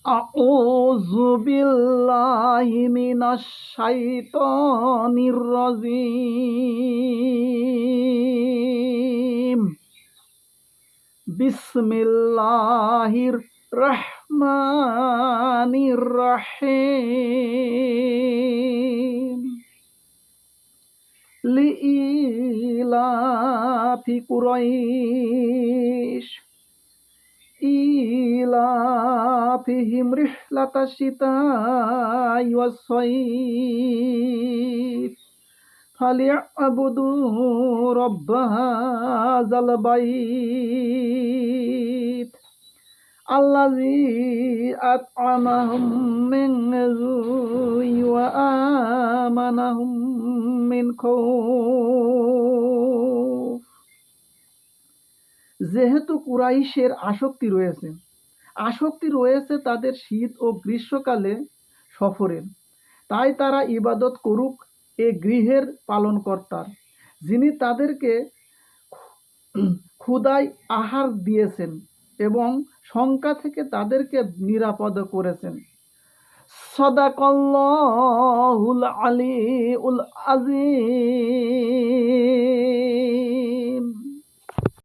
আউযু বিল্লাহি মিনাশ শাইতানির রাজিম। বিসমিল্লাহির রহমানির রহিম। লিইলাফি কুরাইশ ইলাফিহিম রিহলাতাশ শিতাই ওয়াস সাইফ ফালিয়াবুদু রাব্ব হাযাল বাইত আল্লাযী আত'আমাহুম মিন জুই ওয়া আমানাহুম মিন খাউফ। যেহেতু কুরাইশের আসক্তি রয়েছে তাদের শীত ও গ্রীষ্মকালে সফরের, তাই তারা ইবাদত করুক এ গৃহের পালনকর্তার, যিনি তাদেরকে ক্ষুধায় আহার দিয়েছেন এবং শঙ্কা থেকে তাদেরকে নিরাপদ করেছেন। সাদাকাল্লাহুল আলিউল আযীম।